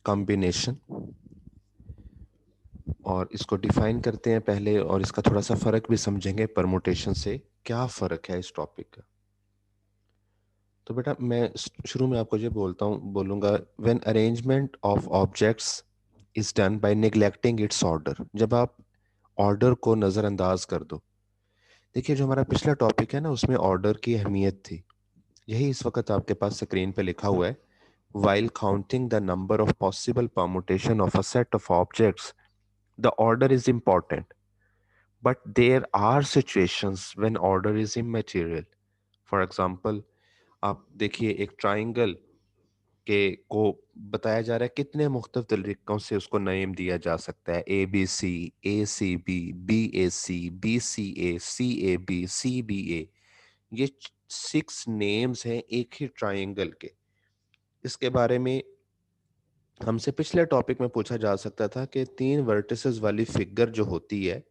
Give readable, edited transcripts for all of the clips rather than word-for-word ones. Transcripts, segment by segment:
Combination, और इसको define करते हैं पहले, और इसका थोड़ा सा फर्क भी समझेंगे परमुटेशन से, क्या फर्क है इस टॉपिक का। तो बेटा मैं शुरू में आपको ये बोलूंगा, when arrangement of objects is done by neglecting it's order, जब आप ऑर्डर को नजरअंदाज कर दो। देखिए जो हमारा पिछला टॉपिक है ना, उसमें ऑर्डर की अहमियत थी, यही इस वक्त आपके पास स्क्रीन पे लिखा हुआ है। While counting the number of possible permutation of a set of objects, the order is important, but there are situations when order is immaterial. For example, आप देखिए एक ट्राइंगल के को बताया जा रहा है कितने मुख्तलिफ तरीकों से उसको नेम दिया जा सकता है, ABC, ACB, BCA, CAB, CAB, CBA। ये 6 नेम्स हैं एक ही ट्राइंगल के। इसके बारे में हमसे पिछले टॉपिक में पूछा जा सकता था कि 3 वर्टिसेस वाली फिगर जो होती है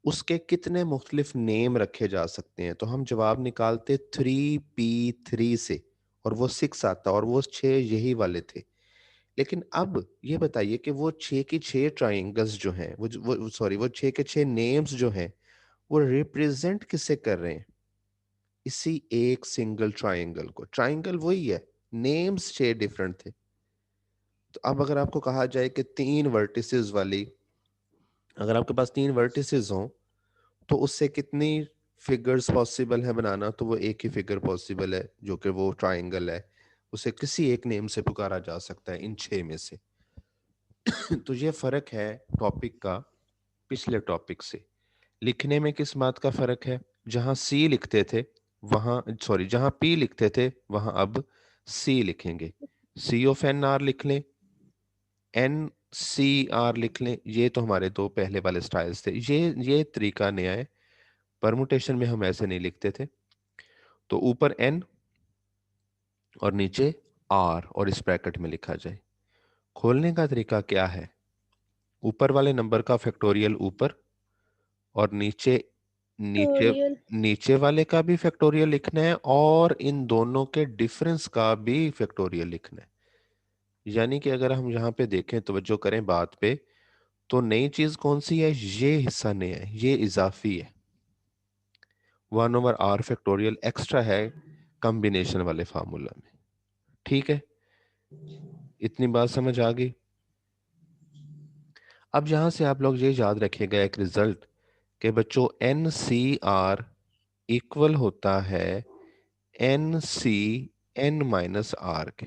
उसके कितने मुख्तलिफ नेम रखे जा सकते हैं, तो हम जवाब निकालते 3P3 से, और वो 6 आता, और वो 6 यही वाले थे। लेकिन अब ये बताइए कि वो 6 की 6 ट्राइंगल्स जो हैं, वो सॉरी, वो 6 के 6 नेम्स जो हैं, वो रिप्रेजेंट किसे कर रहे हैं? इसी एक सिंगल ट्राइंगल को। ट्राइंगल वही है, नेम्स 6 डिफरेंट थे। तो अब अगर आपको कहा जाए कि 3 वर्टिसेस वाली, अगर आपके पास 3 वर्टिसेस हों तो उससे कितनी फिगर्स पॉसिबल है बनाना, तो वो एक ही फिगर पॉसिबल है जो कि वो ट्राइंगल है, उसे किसी एक नेम से पुकारा जा सकता है इन 6 में से। तो ये फर्क है टॉपिक का पिछले टॉपिक से। लिखने में किस बात का फर्क है? जहां सी लिखते थे वहां, सॉरी, जहां पी लिखते थे वहां अब सी लिखेंगे। COF NR लिख लें, NCR लिख लें, ये तो हमारे दो पहले वाले स्टाइल्स थे। ये तरीका नया है, परमुटेशन में हम ऐसे नहीं लिखते थे। तो ऊपर N और नीचे R और इस ब्रैकेट में लिखा जाए। खोलने का तरीका क्या है? ऊपर वाले नंबर का फैक्टोरियल ऊपर, और नीचे नीचे फैक्टोरियल। नीचे वाले का भी फैक्टोरियल लिखना है, और इन दोनों के डिफरेंस का भी फैक्टोरियल लिखना है। यानी कि अगर हम यहाँ पे देखें, तवज्जो करें बात पे, तो नई चीज कौन सी है? ये हिस्सा नया है, ये इजाफी है। 1/R फैक्टोरियल एक्स्ट्रा है कॉम्बिनेशन वाले फार्मूला में। ठीक है, इतनी बात समझ आ गई। अब यहां से आप लोग ये याद रखिएगा एक रिजल्ट, कि बच्चों NCR इक्वल होता है NC N-R के।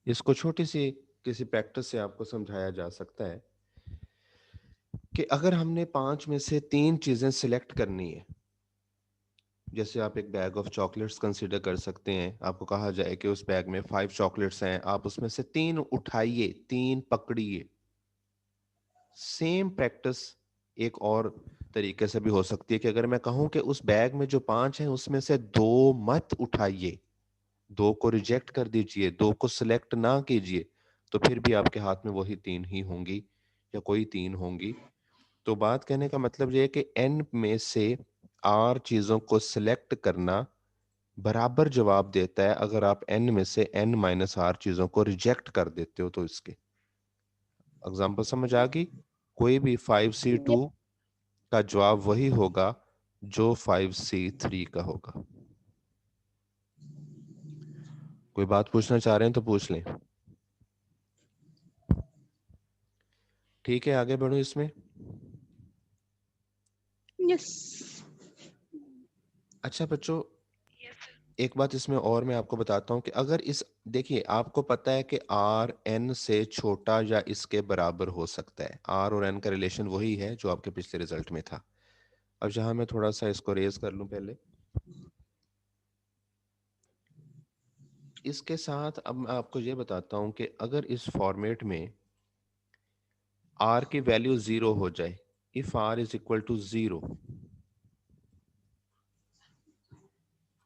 इसको छोटी सी किसी प्रैक्टिस से आपको समझाया जा सकता है कि अगर हमने 5 में से 3 चीजें सिलेक्ट करनी है, जैसे आप एक बैग ऑफ चॉकलेट्स कंसीडर कर सकते हैं, आपको कहा जाए कि उस बैग में 5 चॉकलेट्स हैं, आप उसमें से 3 उठाइए, 3 पकड़िए। सेम प्रैक्टिस एक और तरीके से भी हो सकती है कि अगर मैं कहूं कि उस बैग में जो 5 हैं उसमें से 2 मत उठाइए, 2 को रिजेक्ट कर दीजिए, 2 को सिलेक्ट ना कीजिए, तो फिर भी आपके हाथ में वही 3 ही होंगी, या कोई 3 होंगी। तो बात कहने का मतलब ये है कि N में से R चीजों को सिलेक्ट करना बराबर जवाब देता है अगर आप N में से N-R चीजों को रिजेक्ट कर देते हो। तो इसके एग्जाम्पल समझ आ गई? कोई भी 5C2 का जवाब वही होगा जो 5C3 का होगा। कोई बात पूछना चाह रहे हैं तो पूछ लें। ठीक है, आगे बढ़ो इसमें। यस। अच्छा बच्चों, एक बात इसमें और मैं आपको बताता हूं कि अगर इस, देखिए आपको पता है कि R N से छोटा या इसके बराबर हो सकता है। R और N का रिलेशन वही है जो आपके पिछले रिजल्ट में था। अब जहां मैं थोड़ा सा इसको रेज कर लूं पहले, इसके साथ अब मैं आपको ये बताता हूं कि अगर इस फॉर्मेट में R की वैल्यू 0 हो जाए, if R is equal to 0,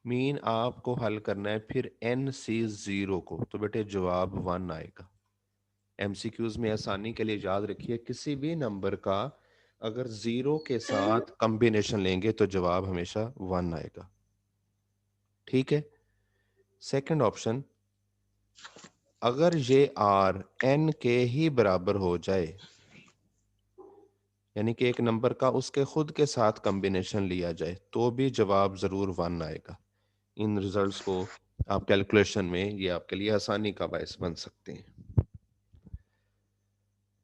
mean आपको हल करना है फिर NC0 को, तो बेटे जवाब 1 आएगा। MCQs में आसानी के लिए याद रखिए, किसी भी नंबर का अगर 0 के साथ कॉम्बिनेशन लेंगे तो जवाब हमेशा 1 आएगा। ठीक है, सेकंड ऑप्शन, अगर ये r n के ही बराबर हो जाए, यानी कि एक नंबर का उसके खुद के साथ कॉम्बिनेशन लिया जाए, तो भी जवाब जरूर 1 आएगा। इन रिजल्ट्स को आप कैलकुलेशन में, ये आपके लिए आसानी का बायस बन सकते हैं।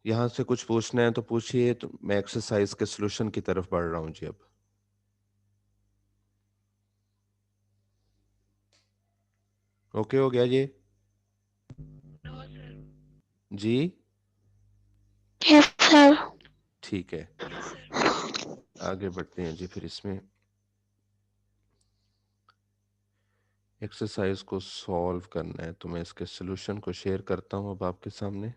यहां से कुछ पूछना है तो पूछिए, तो मैं एक्सरसाइज के सॉल्यूशन की तरफ बढ़ रहा हूं जी। अब ओके हो गया ये जी? Yes sir. ठीक है, आगे बढ़ते हैं जी। फिर इसमें एक्सरसाइज को सॉल्व करना है, तो मैं इसके सॉल्यूशन को शेयर करता हूं अब आपके सामने।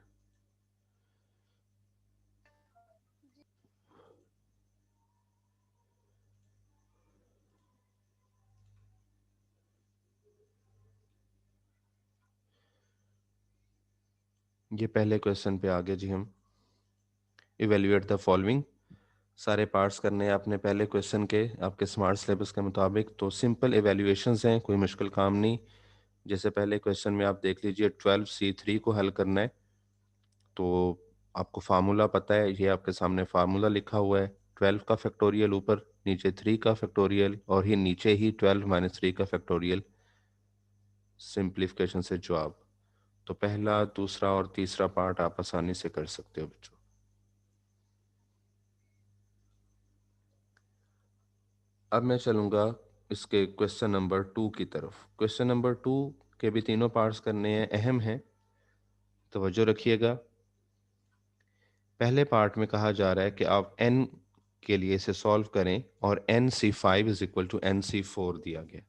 ये पहले क्वेश्चन पे आगे जी। हम इवेल्युएट द फॉलोइंग, सारे पार्ट्स करने हैं आपने पहले क्वेश्चन के, आपके स्मार्ट सिलेबस के मुताबिक। तो सिंपल इवेल्युएशंस हैं, कोई मुश्किल काम नहीं। जैसे पहले क्वेश्चन में आप देख लीजिए, 12C3 को हल करना है, तो आपको फार्मूला पता है, ये आपके सामने फार्मूला लिखा हुआ है। 12 का फैक्टोरियल ऊपर, नीचे 3 का फैक्टोरियल, और ये नीचे ही 12 माइनस 3 का फैक्टोरियल। सिंप्लीफिकेशन से जवाब। तो पहला, दूसरा और तीसरा पार्ट आप आसानी से कर सकते हो बच्चों। अब मैं चलूंगा इसके क्वेश्चन नंबर 2 की तरफ। क्वेश्चन नंबर 2 के भी तीनों पार्ट्स करने हैं, अहम हैं, तवज्जो रखिएगा। पहले पार्ट में कहा जा रहा है कि आप n के लिए इसे सॉल्व करें, और NC5 is equal to NC4 दिया गया।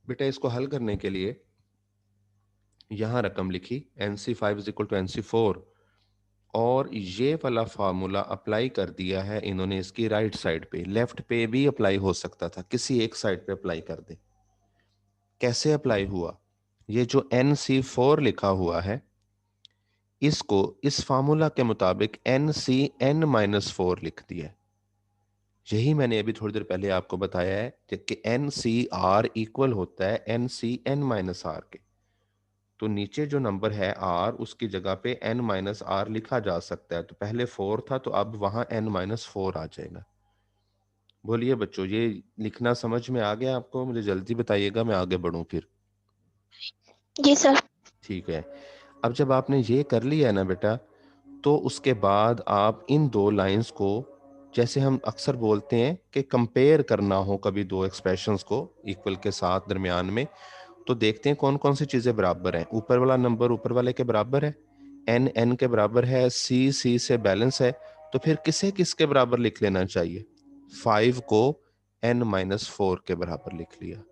बेटा इसको हल करने के लिए यहां रकम लिखी, NC5 is equal to NC4, और ये वाला फार्मूला अप्लाई कर दिया है इन्होंने इसकी राइट साइड पे। लेफ्ट पे भी अप्लाई हो सकता था, किसी एक साइड पे अप्लाई कर दे। कैसे अप्लाई हुआ? ये जो NC4 लिखा हुआ है, इसको इस फार्मूला के मुताबिक NCN-4 लिख दिया। यही मैंने अभी थोड़ी देर पहले आपको बताया है कि NCR इक्वल होता है NCN-R के। तो नीचे जो नंबर है R, उसकी जगह पे N-R लिखा जा सकता है। तो पहले 4 था, तो अब वहां N-4 आ जाएगा। बोलिए बच्चों, ये लिखना समझ में आ गया आपको? मुझे जल्दी बताइएगा, मैं आगे बढ़ूं फिर। जी सर। ठीक है। अब जब आपने ये कर लिया है ना बेटा, तो उसके बाद आप इन दो लाइंस को, जैसे हम अक्सर बोलते हैं कि कंपेयर करना हो कभी दो एक्सप्रेशंस को इक्वल के साथ दरमियान में, तो देखते हैं कौन कौन सी चीजें बराबर हैं। ऊपर वाला नंबर ऊपर वाले के बराबर है, एन एन के बराबर है, सी सी से बैलेंस है, तो फिर किसे किसके बराबर लिख लेना चाहिए? 5 को N-4 के बराबर लिख लिया,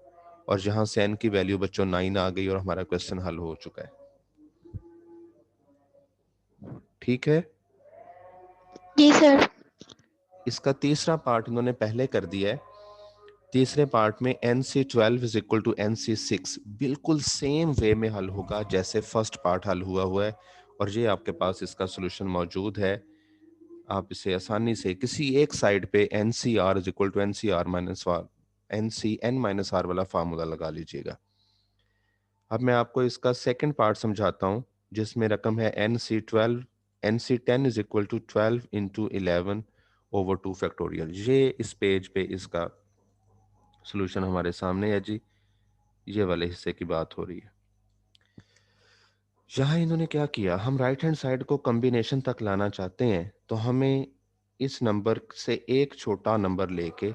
और जहां से n की वैल्यू बच्चों 9 आ गई, और हमारा क्वेश्चन हल हो चुका है। ठीक है। जी सर। इसका तीसरा पार्ट इन्होंने पहले कर दिया है। तीसरे पार्ट में NC12 is equal to NC6 बिल्कुल सेम वे में हल होगा जैसे फर्स्ट पार्ट हल हुआ है, और ये आपके पास इसका सॉल्यूशन मौजूद है। आप इसे आसानी से किसी एक साइड पे NCR is equal to NCR minus R, NCN-R वाला फार्मूला लगा लीजिएगा। अब मैं आपको इसका सेकंड पार्ट समझाता हूं, जिसमें रकम है NC12, NC10 is equal to 12 into 11 over 2 factorial. ये इस पेज पे इसका सॉल्यूशन हमारे सामने है जी। ये वाले हिस्से की बात हो रही है। यहाँ इन्होंने क्या किया, हम राइट हैंड साइड को कॉम्बिनेशन तक लाना चाहते हैं, तो हमें इस नंबर से एक छोटा नंबर लेके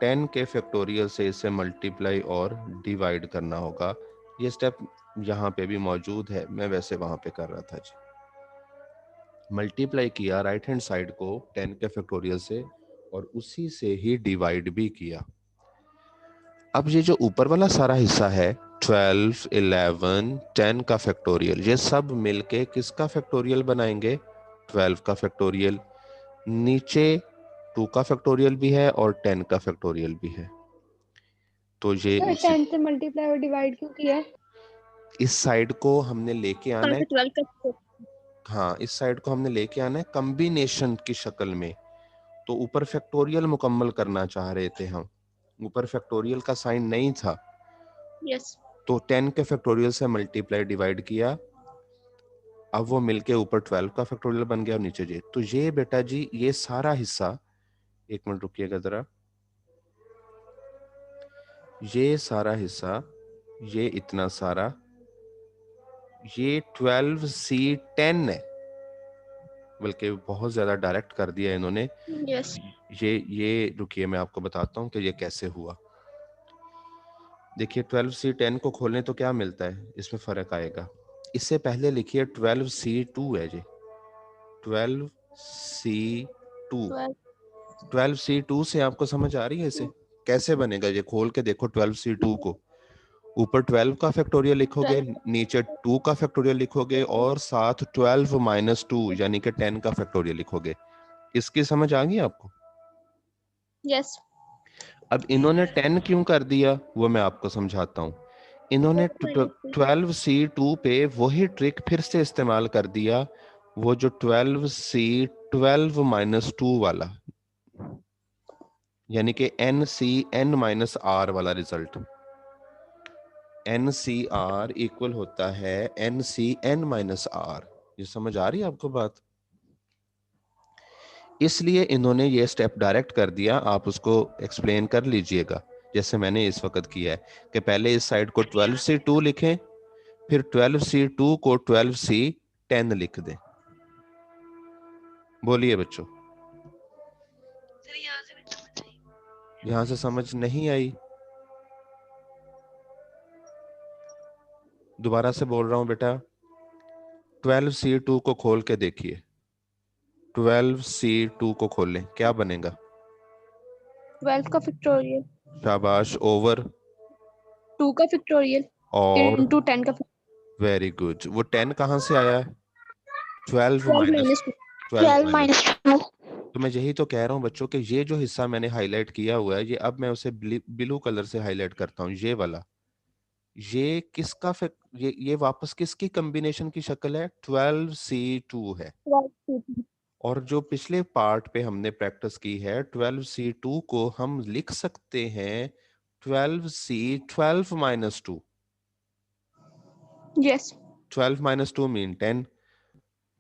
10 के फैक्टोरियल से इसे मल्टीप्लाई और डिवाइड करना होगा। ये स्टेप यहाँ पे भी मौजूद है, मैं वैसे वहां पे कर रहा था जी। मल्टीप्लाई किया राइट हैंड साइड को 10 के फैक्टोरियल से, और उसी से ही डिवाइड भी किया। अब ये जो ऊपर वाला सारा हिस्सा है, 12, 11, 10 का फैक्टोरियल, ये सब मिलके किसका फैक्टोरियल बनाएंगे? 12 का फैक्टोरियल। नीचे 2 का फैक्टोरियल भी है और 10 का फैक्टोरियल भी है। तो ये सर उसी 10 से मल्टीप्लाई और डिवाइड क्यों किया? इस साइड को हमने लेके आना है। 12 का। हाँ, इस साइड को हमने लेके आना है कॉम्बिनेशन की शक्ल में। तो ऊपर फैक्टोरियल मुकम्मल करना चाह रहे थे हम, ऊपर फैक्टोरियल का साइन नहीं था, यस। तो 10 के फैक्टोरियल से मल्टीप्लाई डिवाइड किया, अब वो मिलके ऊपर 12 का फैक्टोरियल बन गया और नीचे जी। तो ये बेटा जी ये सारा हिस्सा, एक मिनट रुकिएगा जरा, ये सारा हिस्सा, ये इतना सारा, ये 12C10 है, बल्कि बहुत ज्यादा डायरेक्ट कर दिया इन्होंने। यस ये रुकिए मैं आपको बताता हूँ कि ये कैसे हुआ। देखिए 12C10 को खोलें तो क्या मिलता है, इसमें फर्क आएगा। इससे पहले लिखिए 12C2 है जी, 12C2। 12C2 से आपको समझ आ रही है इसे कैसे बनेगा? ये खोल के देखो 12C2 को, ऊपर 12 का फैक्टोरियल लिखोगे, नीचे 2 का फैक्टोरियल लिखोगे और साथ 12 माइनस 2 यानी कि 10 का फैक्टोरियल लिखोगे। इसकी समझ आ गई आपको? यस अब इन्होंने 10 क्यों कर दिया वो मैं आपको समझाता हूं। इन्होंने 12C2 पे वही ट्रिक फिर से इस्तेमाल कर दिया, वो जो 12C12 माइनस 2 वाला, यानी कि NCN माइनस R वाला रिजल्ट। NCR इक्वल होता है NCN माइनस R। ये समझ आ रही है आपको बात? इसलिए इन्होंने ये स्टेप डायरेक्ट कर दिया, आप उसको एक्सप्लेन कर लीजिएगा जैसे मैंने इस वक्त किया है कि पहले इस साइड को 12C2 लिखें, फिर 12C2 को 12C10 लिख दें। बोलिए बच्चों, यहां से समझ नहीं आई? दोबारा से बोल रहा हूं बेटा, 12C2 को खोल के देखिए, 12C2 को खोलें, क्या बनेगा? 12 का फैक्टोरियल, शाबाश, ओवर 2 का फैक्टोरियल और इनटू 10 का वेरी गुड। वो 10 कहां से आया है? 12 12 माइनस माइनस 2 12 12 माइनस। minus 2 तो मैं यही तो कह रहा हूं बच्चों कि ये जो हिस्सा मैंने हाईलाइट किया हुआ है, ये अब मैं उसे ब्लू कलर से हाईलाइट करता हूं, ये वाला। ये किसका ये वापस किसकी कॉम्बिनेशन की शक्ल है? 12C2 है। 12 और जो पिछले पार्ट पे हमने प्रैक्टिस की है 12C2 को हम लिख सकते हैं 12C12 minus 2। Yes 12 minus 2 mean 10।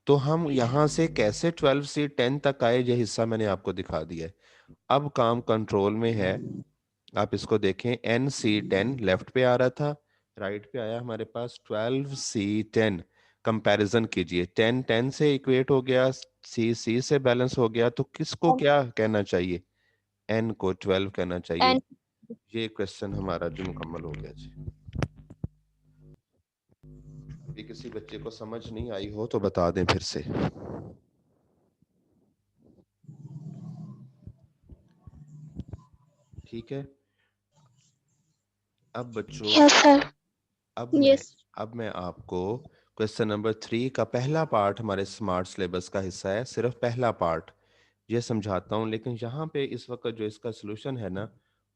तो हम यहां से कैसे 12C10 तक आए, ये हिस्सा मैंने आपको दिखा दिया है। अब काम कंट्रोल में है, आप इसको देखें, NC10 लेफ्ट पे आ रहा था, राइट पे आया हमारे पास 12C10। कंपैरिजन कीजिए, 10 10 से इक्वेट हो गया, C से बैलेंस हो गया, तो किसको क्या कहना चाहिए? N को 12 कहना चाहिए। एंड ये क्वेश्चन हमारा जो मुकम्मल हो गया जी। ये किसी बच्चे को समझ नहीं आई हो तो बता दें फिर से। ठीक है। अब बच्चों, yes sir अब मैं यस अब मैं आपको क्वेश्चन नंबर 3 का पहला पार्ट, हमारे स्मार्ट सिलेबस का हिस्सा है, सिर्फ पहला पार्ट ये समझाता हूँ। लेकिन यहाँ पे इस वक्त जो इसका सलूशन है ना,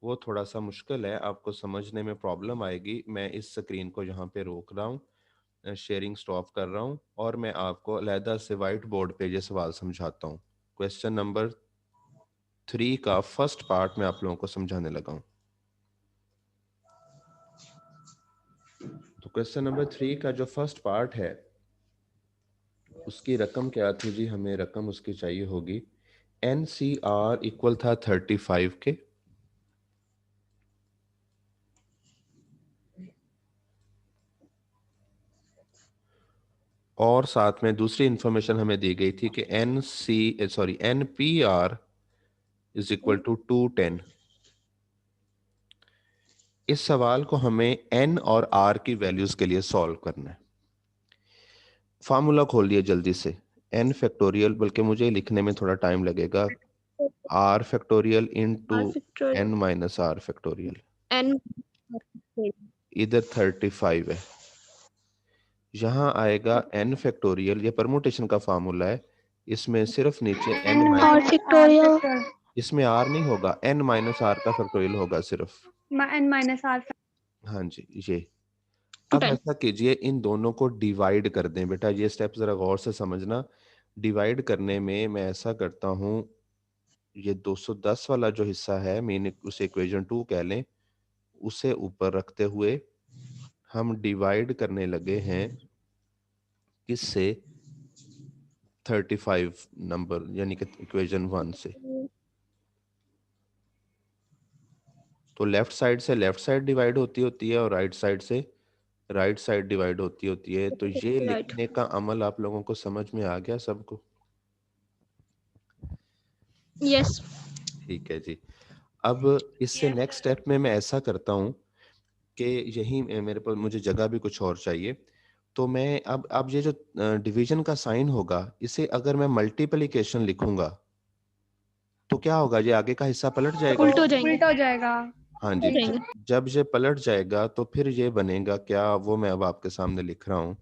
वो थोड़ा सा मुश्किल है, आपको समझने में प्रॉब्लम आएगी। मैं इस स्क्रीन को यहाँ पे रोक रहा हूँ, शेयरिंग स्टॉप कर रहा हूँ, और मैं आपको अलहदा से वाइट बोर्ड पे ये सवाल समझाता हूँ। क्वेश्चन नंबर 3 का फर्स्ट पार्ट मैं आप लोगों को समझाने लगा हूँ। तो क्वेश्चन नंबर 3 का जो फर्स्ट पार्ट है, उसकी रकम क्या थी जी? हमें रकम उसकी चाहिए होगी, NCR इक्वल था 35 के, और साथ में दूसरी इंफॉर्मेशन हमें दी गई थी कि NPR इज इक्वल टू 210। इस सवाल को हमें N और R की वैल्यूज के लिए सॉल्व करना है। फार्मूला खोल लिया जल्दी से, N फैक्टोरियल, बल्कि मुझे लिखने में थोड़ा टाइम लगेगा, R factorial into R factorial N minus R factorial. N इधर 35 है, यहाँ आएगा N फैक्टोरियल, ये परमुटेशन का फार्मूला है, इसमें सिर्फ नीचे N और माइनस, factorial इसमें R नहीं होगा, N माइनस R का फैक्टोरियल होगा सिर्फ। एन माइनस आर हाँ जी, ये। टू अब 10 ऐसा कीजिए, इन दोनों को डिवाइड कर दें। बेटा ये स्टेप जरा गौर से समझना। डिवाइड करने में मैं ऐसा करता हूँ, ये 210 वाला जो हिस्सा है, मीन उसे इक्वेशन 2 कह लें, उसे ऊपर रखते हुए हम डिवाइड करने लगे हैं किससे, 35 नंबर यानी कि इक्वेशन 1 से। तो लेफ्ट साइड से लेफ्ट साइड डिवाइड होती है और राइट साइड से राइट साइड डिवाइड होती है। तो ये राइट। लिखने का अमल आप लोगों को समझ में आ गया सबको? यस। ठीक है जी। अब इससे नेक्स्ट स्टेप में मैं ऐसा करता हूँ कि यही मेरे पास मुझे जगह भी कुछ और चाहिए। तो मैं अब ये जो डिवीजन का साइन होगा, इसे अगर मैं मल्टीप्लिकेशन लिखूंगा तो क्या होगा, ये आगे का हिस्सा पलट जाएगा। उल्ट हो जाएंगे। उल्टा हो जाएगा। हाँ हो जी, जाएंगे। जब ये पलट जाएगा तो फिर ये बनेगा क्या, वो मैं अब आपके सामने लिख रहा हूँ।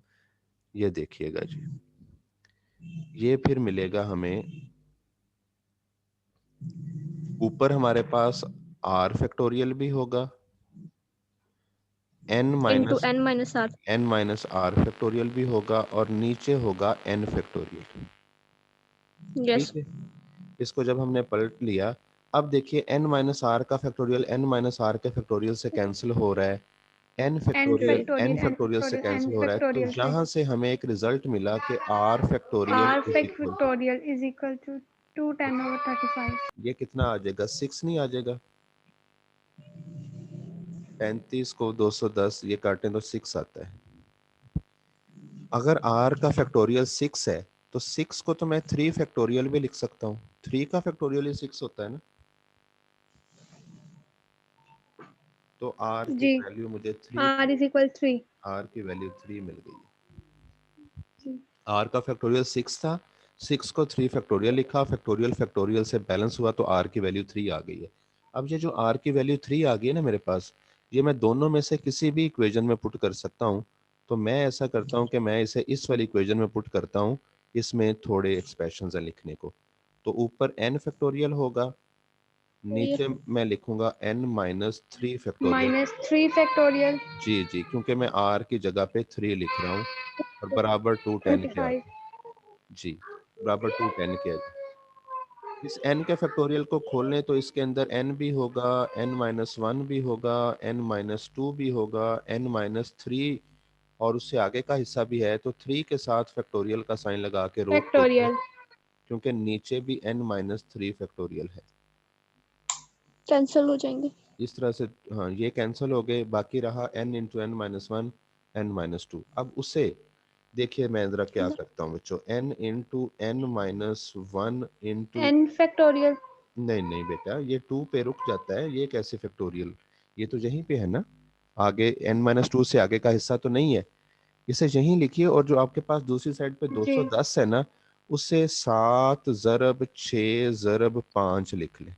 ये देखिएगा जी, ये फिर मिलेगा हमें, ऊपर हमारे पास आर फैक्टोरियल भी होगा, N into minus n-r। N minus are factorial भी होगा, और नीचे होगा एन फैक्टोरियल। यस। ठीक है, इसको जब हमने पलट लिया, अब देखिए एन माइनस आर का फैक्टोरियल एन माइनस आर के फैक्टोरियल से कैंसिल हो रहा है, N N factorial N factorial N factorial से फैक्टोरियल एन कैंसिल हो रहा है। तो फैक्टोरियल से यहाँ से हमें एक रिजल्ट मिला कि R factorial R is equal, factorial is equal to 2 10^35। ये कितना आ जाएगा, 6 नहीं आ जाएगा? 35 को 210 ये काटें तो 6 आता है। अगर r का फैक्टोरियल 6 है तो 6 को तो मैं 3 फैक्टोरियल भी लिख सकता हूँ। 3 का फैक्टोरियल ही 6 होता है ना। तो r की जी। वैल्यू मुझे 3, आर इज इक्वल 3। r की वैल्यू 3 मिल गई है। r का फैक्टोरियल 6 था, 6 को 3 फैक्टोरियल लिखा, फैक्टोरियल फैक्टोरियल से बैलेंस हुआ तो r की वैल्यू 3 आ गई है। अब ये जो r की वैल्यू 3 आ गई है ना मेरे पास, ये मैं दोनों में से किसी भी इक्वेशन में पुट कर सकता हूँ। तो मैं ऐसा करता हूँ कि मैं इसे इस वाली इक्वेशन में पुट करता हूँ, इसमें थोड़े एक्सप्रेशंस हैं लिखने को। तो ऊपर n फैक्टोरियल होगा, नीचे मैं लिखूंगा n माइनस 3 फैक्टोरियल। -3 फैक्टोरियल जी जी, क्योंकि मैं r की जगह पे 3 लिख रहा हूँ, और बराबर 2 10 के आ 35। जी, बराबर 2 10 के आ जाए। इस n के फैक्टोरियल को खोलने तो इसके अंदर n भी होगा, n माइनस 1 भी होगा, n माइनस 2 भी होगा, n माइनस 3, और उससे आगे का हिस्सा भी है। तो 3 के साथ फैक्टोरियल का साइन लगा के रोक देते हैं, फैक्टोरियल क्योंकि नीचे भी n माइनस 3 फैक्टोरियल है। कैंसिल हो जाएंगे। इस तरह से हाँ, ये कैंसिल हो गए, बाकी रहा n into N minus 1 n minus 2। अब उसे देखिए मैं जरा क्या करता हूँ बच्चों, n into N minus 1 into, n factorial नहीं नहीं बेटा, ये 2 पे रुक जाता है, ये कैसे फैक्टोरियल, ये तो यहीं पे है ना, आगे n माइनस 2 से आगे का हिस्सा तो नहीं है। इसे यहीं लिखिए, और जो आपके पास दूसरी साइड पे जी। 210 है ना, उससे 7 ज़रब 6 ज़रब 5 लिख लें।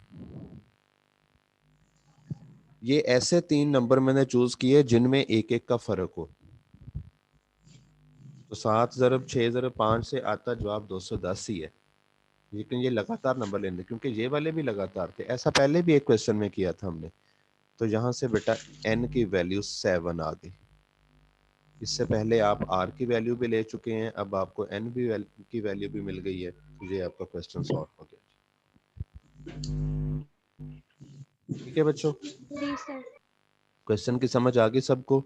ये ऐसे 3 नंबर मैंने चूज किए जिनमें एक एक का फर्क हो। तो 7 ज़रब 6 ज़रब 5 से आता जवाब 210 ही है, लेकिन ये लगातार नंबर लेने, क्योंकि ये वाले भी लगातार थे। ऐसा पहले भी एक क्वेश्चन में किया था हमने। तो यहाँ से बेटा n की वैल्यू 7 आ गई। इससे पहले आप r की वैल्यू भी ले चुके हैं, अब आपको n की वैल्यू भी मिल गई है। तो ये आपका क्वेश्चन सॉल्व हो गया। ठीक है बच्चों, जी सर। क्वेश्चन की समझ आ गई सबको?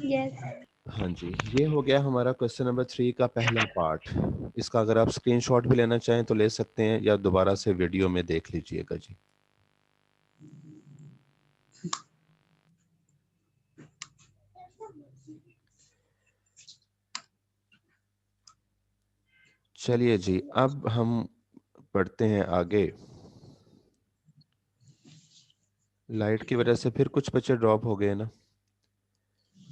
यस। हाँ जी, ये हो गया हमारा क्वेश्चन नंबर 3 का पहला पार्ट। इसका अगर आप स्क्रीनशॉट भी लेना चाहें तो ले सकते हैं, या दोबारा से वीडियो में देख लीजिएगा जी। चलिए जी, अब हम पढ़ते हैं आगे। लाइट की वजह से फिर कुछ बच्चे ड्रॉप हो गए ना।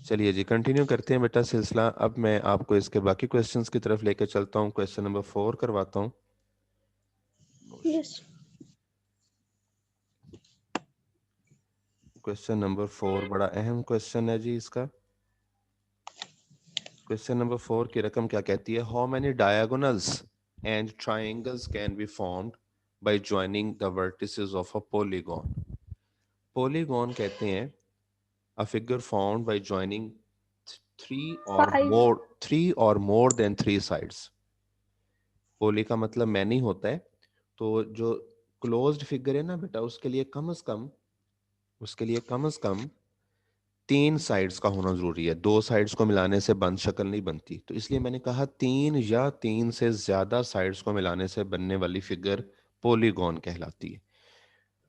चलिए जी, कंटिन्यू करते हैं बेटा सिलसिला। अब मैं आपको इसके बाकी क्वेश्चंस की तरफ लेकर चलता हूँ। क्वेश्चन नंबर 4 करवाता हूँ। यस। क्वेश्चन नंबर 4 बड़ा अहम क्वेश्चन है जी इसका। क्वेश्चन नंबर 4 की रकम क्या कहती है? How many diagonals and triangles can be formed by joining the vertices of a polygon. Polygon कहते हैं a figure formed by joining five three or more than three sides। पोली का मतलब मैनी होता है। तो जो क्लोज्ड फिगर है ना बेटा, उसके लिए कम से कम 3 साइड्स का होना जरूरी है, 2 साइड्स को मिलाने से बंद शक्ल नहीं बनती। तो इसलिए मैंने कहा 3 या 3 से ज्यादा साइड्स को मिलाने से बनने वाली फिगर पॉलीगॉन कहलाती है।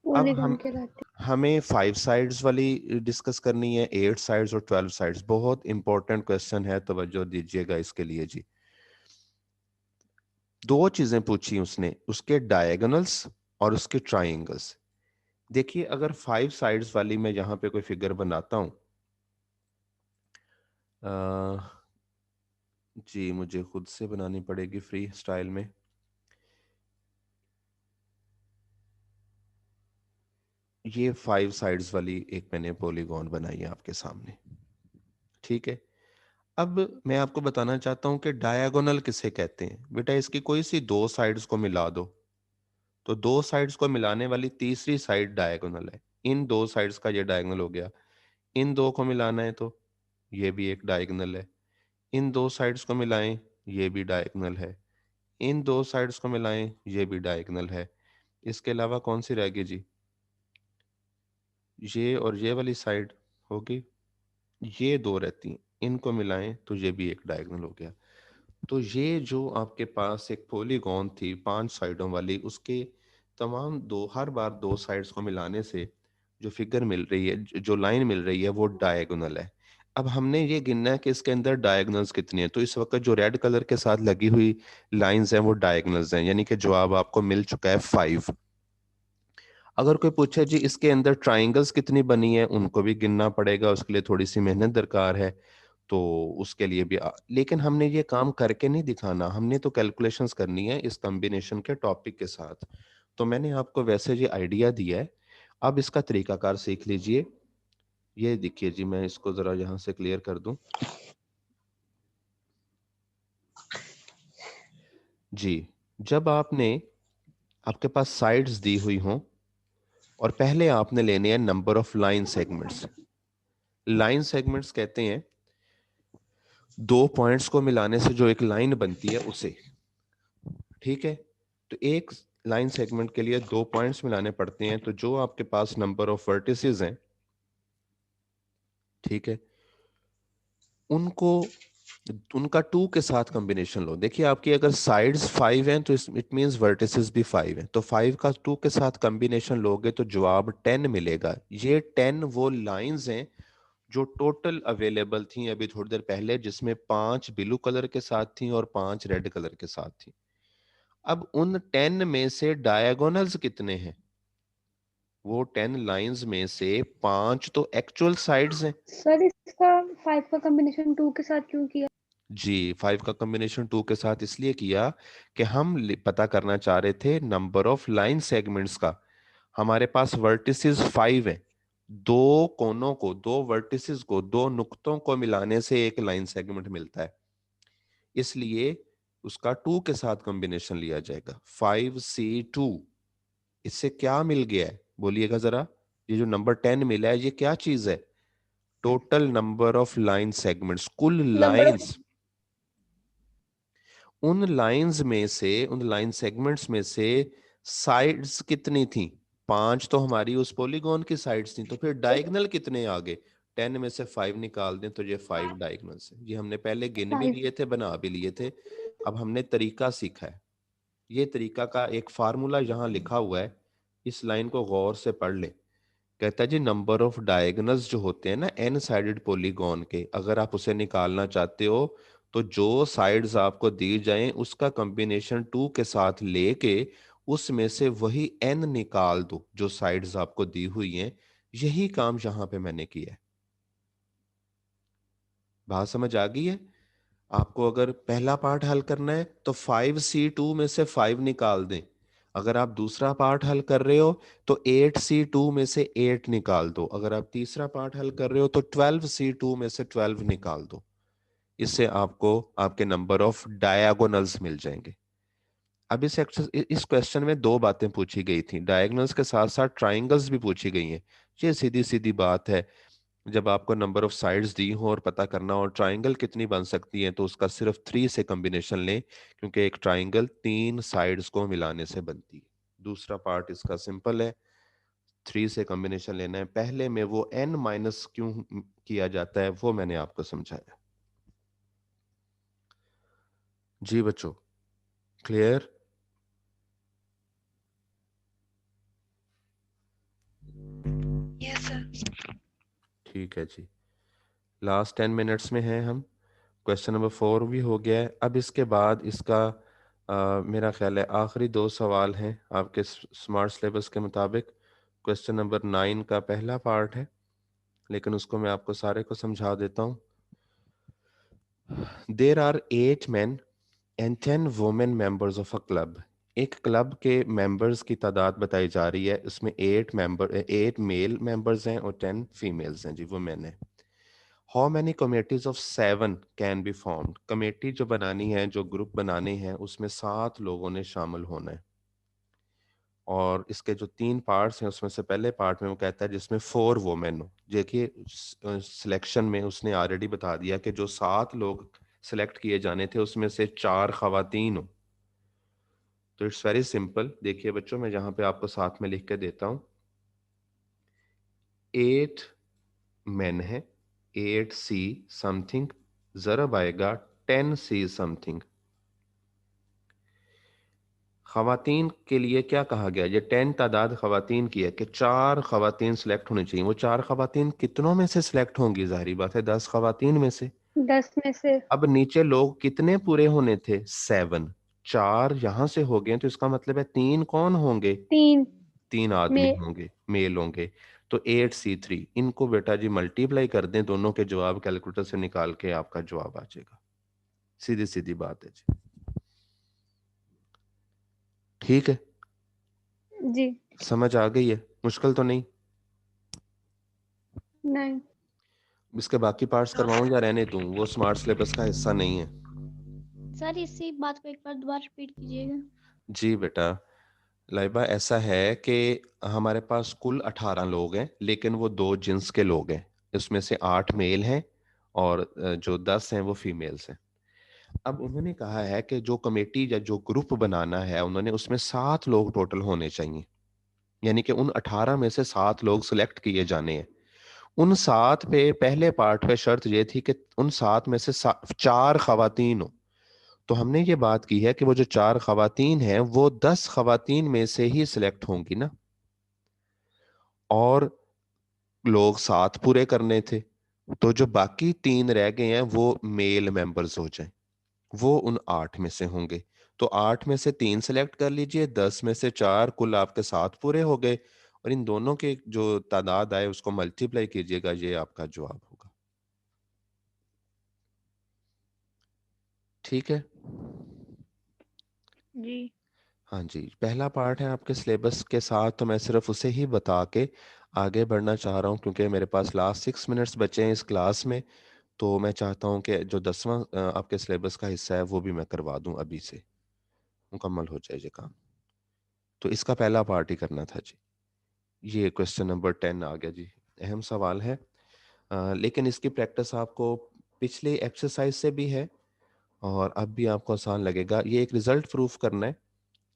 अब पॉलीगॉन कहलाते हमें 5 साइड्स वाली डिस्कस करनी है, 8 साइड्स और 12 साइड्स। बहुत इंपॉर्टेंट क्वेश्चन है, तवज्जो दीजिएगा इसके लिए जी। 2 चीजें पूछी उसने, उसके डायगोनल्स और उसके ट्राइंगल्स। देखिए अगर 5 साइड्स वाली मैं यहाँ पे कोई फिगर बनाता हूँ, जी मुझे खुद से बनानी पड़ेगी फ्री स्टाइल में। ये 5 साइड्स वाली एक मैंने पॉलीगॉन बनाई है आपके सामने, ठीक है। अब मैं आपको बताना चाहता हूं कि डायगोनल किसे कहते हैं। बेटा इसकी कोई सी 2 साइड्स को मिला दो, तो 2 साइड्स को मिलाने वाली तीसरी साइड डायगोनल है। इन 2 साइड्स का ये डायगोनल हो गया। इन 2 को मिलाना है तो ये भी एक डायगोनल है। इन 2 साइड्स को मिलाएं, ये भी डायगोनल है। इन 2 साइड्स को मिलाएं, ये भी डायगोनल है। इसके अलावा कौन सी रहेगी जी? ये और ये वाली साइड होगी, ये 2 रहती हैं। इनको मिलाएं तो ये भी एक डायगोनल हो गया। तो ये जो आपके पास एक पॉलीगॉन थी 5 साइडों वाली, उसके तमाम हर बार 2 साइड्स को मिलाने से जो फिगर मिल रही है, जो लाइन मिल रही है, वो डायगोनल है। अब हमने ये गिनना है कि इसके अंदर डायगोनल्स कितनी है। तो इस वक्त जो रेड कलर के साथ लगी हुई लाइंस हैं वो डायगोनल्स हैं, यानी कि जवाब आपको मिल चुका है 5। अगर कोई पूछे जी इसके अंदर ट्राइंगल्स कितनी बनी है, उनको भी गिनना पड़ेगा, उसके लिए थोड़ी सी मेहनत दरकार है। तो उसके लिए भी लेकिन हमने ये काम करके नहीं दिखाना, हमने तो कैलकुलेशंस करनी है इस कॉम्बिनेशन के टॉपिक के साथ। तो मैंने आपको वैसे ये आइडिया दिया है, अब इसका तरीकाकार सीख लीजिए। ये देखिए जी, मैं इसको जरा यहाँ से क्लियर कर दूं जी। जब आपके पास साइड्स दी हुई हों और पहले आपने लेने हैं number of line segments. Line segments कहते हैं 2 पॉइंट्स को मिलाने से जो एक लाइन बनती है उसे, ठीक है। तो एक लाइन सेगमेंट के लिए 2 पॉइंट्स मिलाने पड़ते हैं। तो जो आपके पास नंबर ऑफ वर्टिसेस हैं, ठीक है, उनको उनका 2 के साथ कॉम्बिनेशन लो। देखिए आपकी अगर साइड्स 5 हैं तो इट मींस वर्टिसेस भी 5 हैं। तो 5 का 2 के साथ कॉम्बिनेशन लोगे तो जवाब 10 मिलेगा। ये 10 वो लाइंस हैं जो टोटल अवेलेबल थी अभी थोड़ी देर पहले, जिसमें 5 ब्लू कलर के साथ थी और 5 रेड कलर के साथ थी। अब उन 10 में से डायगोनल्स कितने हैं? वो 10 लाइंस में से 5 तो एक्चुअल साइड्स हैं। सर इसका 5 का कॉम्बिनेशन 2 के साथ क्यों किया? जी 5 का कॉम्बिनेशन 2 के साथ इसलिए किया कि हम पता करना चाह रहे थे नंबर ऑफ लाइन सेगमेंट्स का। हमारे पास वर्टिसेस 5 हैं। 2 कोनों को, 2 वर्टिसेस को, 2 नुक्तों को मिलाने से एक लाइन सेगमेंट मिलता है, इसलिए उसका 2 के साथ कॉम्बिनेशन लिया जाएगा। 5C2। इससे क्या मिल गया है बोलिएगा जरा? ये जो नंबर 10 मिला है ये क्या चीज है? Total number of line segments, कुल नंबर ऑफ लाइंस। उन लाइंस में से, उन लाइन सेगमेंट्स में से साइड्स कितनी थी? 5 तो हमारी उस पॉलीगॉन की साइड्स थी। तो फिर डायगोनल कितने आ गए? 10 में से 5 निकाल दें तो ये 5 डायगोनल्स है। ये हमने पहले गिन भी 5 लिए थे, बना भी लिए थे। अब हमने तरीका सीखा है। ये तरीका का एक फार्मूला यहाँ लिखा हुआ है, इस लाइन को गौर से पढ़ ले। कहता है जी नंबर ऑफ डायगोनल्स जो होते हैं ना एन साइडेड पॉलीगॉन के, अगर आप उसे निकालना चाहते हो तो जो साइड्स आपको दी जाएं उसका कॉम्बिनेशन 2 के साथ लेके उसमें से वही एन निकाल दो जो साइड्स आपको दी हुई हैं। यही काम यहां पे मैंने किया है। बात समझ आ गई है? आपको अगर पहला पार्ट हल करना है तो 5C2 में से 5 निकाल दें। अगर आप दूसरा पार्ट हल कर रहे हो तो 8C2 में से 8 निकाल दो। अगर आप तीसरा पार्ट हल कर रहे हो तो 12C2 में से 12 निकाल दो। इससे आपको आपके नंबर ऑफ डायगोनल्स मिल जाएंगे। अब इस क्वेश्चन में 2 बातें पूछी गई थी, डायगोनल्स के साथ साथ ट्राइंगल्स भी पूछी गई हैं। ये सीधी सीधी बात है, जब आपको नंबर ऑफ साइड्स दी हो और पता करना हो ट्राइंगल कितनी बन सकती है तो उसका सिर्फ 3 से कॉम्बिनेशन लें, क्योंकि एक ट्राइंगल 3 साइड्स को मिलाने से बनती है। दूसरा पार्ट इसका सिंपल है, 3 से कॉम्बिनेशन लेना है, पहले में वो n माइनस क्यों किया जाता है वो मैंने आपको समझाया। जी बच्चों, क्लियर? Yes sir. ठीक है जी, लास्ट 10 मिनट्स में हैं हम। क्वेश्चन नंबर 4 भी हो गया है। अब इसके बाद इसका मेरा ख्याल है आखिरी 2 सवाल हैं आपके स्मार्ट सिलेबस के मुताबिक। क्वेश्चन नंबर 9 का पहला पार्ट है, लेकिन उसको मैं आपको सारे को समझा देता हूँ। There are 8 men and 10 women members of a club। एक क्लब के मेंबर्स की तादाद बताई जा रही है, इसमें 8 मेल मेंबर्स हैं और 10 फीमेल्स हैं जी, वुमेन है। How many committees of 7 can be formed. Committee जो बनानी है, जो ग्रुप बनाने हैं, उसमें 7 लोगों ने शामिल होना है। और इसके जो 3 पार्ट्स हैं उसमें से पहले पार्ट में वो कहता है जिसमें 4 वुमेन हो। देखिए सिलेक्शन में उसने ऑलरेडी बता दिया कि जो 7 लोग सिलेक्ट किए जाने थे उसमें से 4 खवातीन हो। तो इट्स वेरी सिंपल। देखिए बच्चों, मैं जहां पे आपको साथ में लिख के देता हूं, 8 मेन है, 8C समथिंग जरब आएगा 10C समथिंग। खवातीन के लिए क्या कहा गया, ये 10 तादाद खवातीन की है कि 4 खवातीन सिलेक्ट होनी चाहिए। वो 4 खवातीन कितनों में से सिलेक्ट होंगी? जाहिर बात है 10 खवातीन में से। 10 में से। अब नीचे लोग कितने पूरे होने थे? 7। 4 यहां से हो गए तो इसका मतलब है 3 कौन होंगे? 3 3 आदमी में। होंगे, मेल होंगे। तो 8C3, इनको बेटा जी मल्टीप्लाई कर दें, दोनों के जवाब कैलकुलेटर से निकाल के आपका जवाब आ जाएगा। सीधी सीधी बात है जी, ठीक है? जी। समझ आ गई है? मुश्किल तो नहीं? नहीं। इसके बाकी पार्ट्स करवाऊं या रहने दूं? वो स्मार्ट सिलेबस का हिस्सा नहीं है। सर इसी बात को एक बार दोबारा रिपीट कीजिएगा। जी बेटा, लाइबा ऐसा है कि हमारे पास कुल 18 लोग हैं, लेकिन वो 2 जिन्स के लोग हैं। इसमें से 8 मेल हैं और जो 10 हैं वो फीमेल्स हैं। अब उन्होंने कहा है कि जो कमेटी या जो ग्रुप बनाना है उन्होंने, उसमें 7 लोग टोटल होने चाहिए। यानी कि उन 18 में से 7 लोग सिलेक्ट किए जाने हैं। उन 7 पे पहले पार्ट पे शर्त ये थी कि उन 7 में से 4 खवातीन हो। तो हमने ये बात की है कि वो जो 4 खवातीन हैं वो 10 खवातीन में से ही सिलेक्ट होंगी ना, और लोग 7 पूरे करने थे। तो जो बाकी 3 रह गए हैं वो मेल मेंबर्स हो जाए, वो उन 8 में से होंगे। तो 8 में से 3 सिलेक्ट कर लीजिए, 10 में से 4, कुल आपके 7 पूरे हो गए। और इन दोनों के जो तादाद आए उसको मल्टीप्लाई कीजिएगा, ये आपका जवाब होगा। ठीक है? जी। हाँ जी, पहला पार्ट है आपके सिलेबस के साथ, तो मैं सिर्फ उसे ही बता के आगे बढ़ना चाह रहा हूँ, क्योंकि मेरे पास लास्ट 6 मिनट्स बचे हैं इस क्लास में। तो मैं चाहता हूँ कि जो 10वां आपके सिलेबस का हिस्सा है वो भी मैं करवा दूँ, अभी से मुकम्मल हो जाए ये काम। तो इसका पहला पार्ट ही करना था जी। ये क्वेश्चन नंबर 10 आ गया जी, अहम सवाल है। लेकिन इसकी प्रैक्टिस आपको पिछले एक्सरसाइज से भी है और अब भी आपको आसान लगेगा। ये एक रिजल्ट प्रूफ करना है।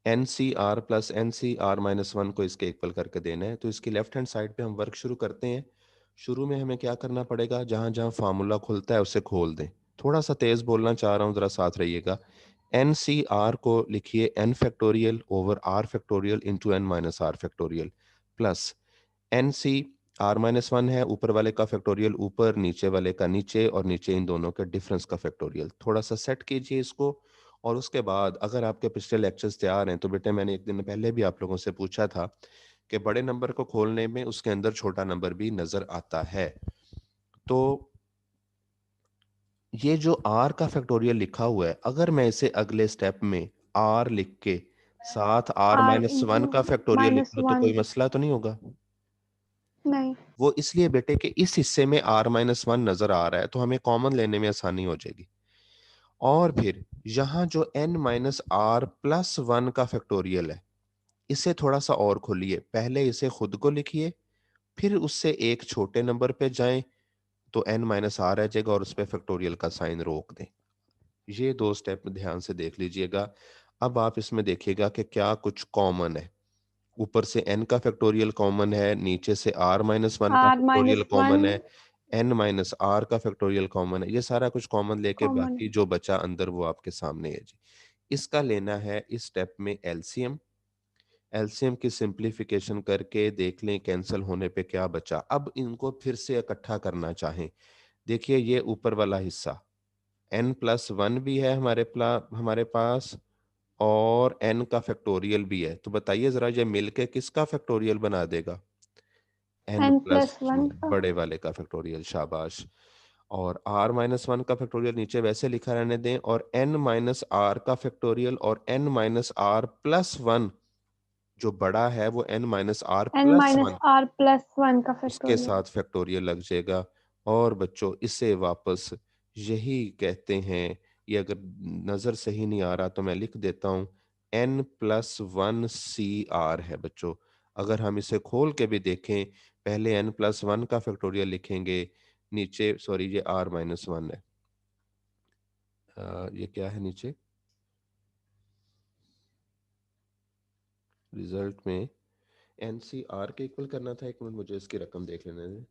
NCR प्लस NCR-1 को इसके इक्वल करके देना है। तो इसकी लेफ्ट हैंड साइड पे हम वर्क शुरू करते हैं। शुरू में हमें क्या करना पड़ेगा, जहां जहां फार्मूला खुलता है उसे खोल दें। थोड़ा सा तेज बोलना चाह रहा हूँ, जरा साथ रहिएगा। NCR को लिखिए n factorial over r factorial into n minus are factorial, plus NCR-1 है, ऊपर वाले का फैक्टोरियल ऊपर, नीचे वाले का नीचे, और नीचे इन दोनों के डिफरेंस का फैक्टोरियल। थोड़ा सा सेट कीजिए इसको। और उसके बाद अगर आपके पिछले लेक्चर्स तैयार हैं तो बेटे, मैंने एक दिन पहले भी आप लोगों से पूछा था कि बड़े नंबर को खोलने में उसके अंदर छोटा नंबर भी नजर आता है। तो ये जो r का फैक्टोरियल लिखा हुआ है, अगर मैं इसे अगले स्टेप में r लिख के साथ r R माइनस इंटू 1 का फैक्टोरियल लिख लूं तो -1। कोई मसला तो नहीं होगा? नहीं। वो इसलिए बेटे कि इस हिस्से में r-1 नजर आ रहा है, तो हमें कॉमन लेने में आसानी हो जाएगी। और फिर यहां जो n-r+1 का फैक्टोरियल है, इसे थोड़ा सा और खोलिए। पहले इसे खुद को लिखिए, फिर उससे एक छोटे नंबर पे जाएं तो n-r आ जाएगा और उस पर फैक्टोरियल का साइन रोक दें। ये 2 स्टेप ध्यान से देख लीजिएगा। अब आप इसमें देखिएगा कि क्या कुछ कॉमन है। ऊपर से n का फैक्टोरियल कॉमन है, नीचे से r माइनस वन का R फैक्टोरियल minus कॉमन 1 है, n माइनस r का फैक्टोरियल कॉमन है। ये सारा कुछ कॉमन लेके common. बाकी जो बचा अंदर वो आपके सामने है जी। इसका लेना है इस स्टेप में एलसीएम। एलसीएम की सिंप्लीफिकेशन करके देख लें कैंसिल होने पे क्या बचा। अब इनको फिर से इकट्ठा करना चाहें, देखिए ये ऊपर वाला हिस्सा n+1 भी है हमारे पास और n का फैक्टोरियल भी है, तो बताइए जरा ये मिलके किसका फैक्टोरियल बना देगा? n n प्लस plus 1 का. बड़े वाले का फैक्टोरियल, शाबाश। और r-1 का फैक्टोरियल नीचे वैसे लिखा रहने दें, और n-r का फैक्टोरियल और n-r+1 जो बड़ा है वो n-r n plus minus one r plus 1 का उसके factorial. साथ फैक्टोरियल लग जाएगा। और बच्चों इसे वापस यही कहते हैं, ये अगर नज़र सही नहीं आ रहा तो मैं लिख देता हूँ, n+1 CR है बच्चों। अगर हम इसे खोल के भी देखें, पहले n+1 का फैक्टोरियल लिखेंगे, नीचे सॉरी ये r-1 है, ये क्या है नीचे रिजल्ट में NCR के इक्वल करना था। एक मिनट मुझे इसकी रकम देख लेने दें।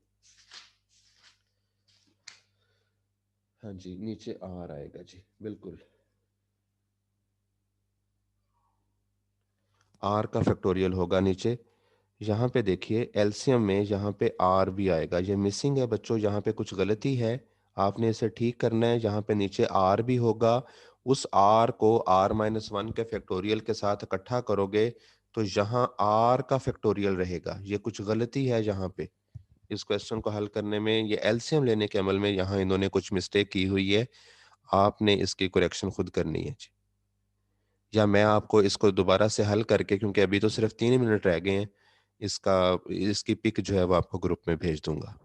हाँ जी, नीचे R आएगा जी, बिल्कुल R का फैक्टोरियल होगा नीचे। यहाँ पे देखिए एलसीएम में यहाँ पे R भी आएगा, ये मिसिंग है बच्चों, यहाँ पे कुछ गलती है, आपने इसे ठीक करना है। यहाँ पे नीचे R भी होगा, उस R को r-1 के फैक्टोरियल के साथ इकट्ठा करोगे तो यहाँ R का फैक्टोरियल रहेगा। ये कुछ गलती है यहाँ पे, इस क्वेश्चन को हल करने में, ये एलसीएम लेने के अमल में यहाँ इन्होंने कुछ मिस्टेक की हुई है, आपने इसकी करेक्शन खुद करनी है जी। या मैं आपको इसको दोबारा से हल करके, क्योंकि अभी तो सिर्फ 3 मिनट रह गए हैं, इसकी पिक जो है वो आपको ग्रुप में भेज दूंगा।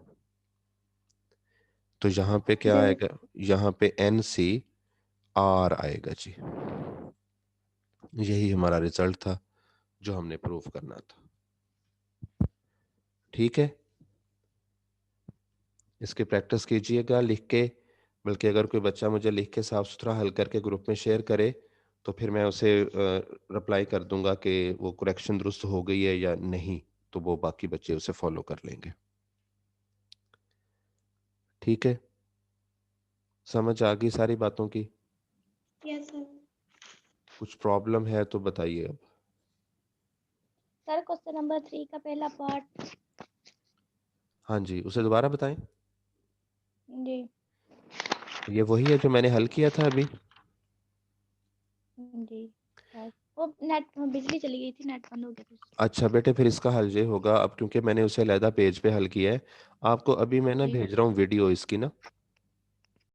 तो यहाँ पे क्या जी. आएगा, यहाँ पे NCR आएगा जी। यही हमारा रिजल्ट था जो हमने प्रूव करना था। ठीक है, इसकी प्रैक्टिस कीजिएगा लिख के, बल्कि अगर कोई बच्चा मुझे लिख के साफ सुथरा हल करके ग्रुप में शेयर करे तो फिर मैं उसे रिप्लाई कर दूंगा कि वो करेक्शन दुरुस्त हो गई है या नहीं, तो वो बाकी बच्चे उसे फॉलो कर लेंगे। ठीक है, समझ आ गई सारी बातों की? Yes sir. कुछ प्रॉब्लम है तो बताइए अब। सर क्वेश्चन नंबर 3 का पहला पार्ट। हाँ जी, उसे दोबारा बताएं। जी। ये वही है जो मैंने हल किया था अभी। जी शायद वो नेट बिजली चली गई थी, नेट बंद हो गया था। अच्छा बेटे, फिर इसका हल ये होगा, अब क्योंकि मैंने उसे अलहदा पेज पे हल किया है, आपको अभी मैं ना जी भेज रहा हूँ वीडियो इसकी ना,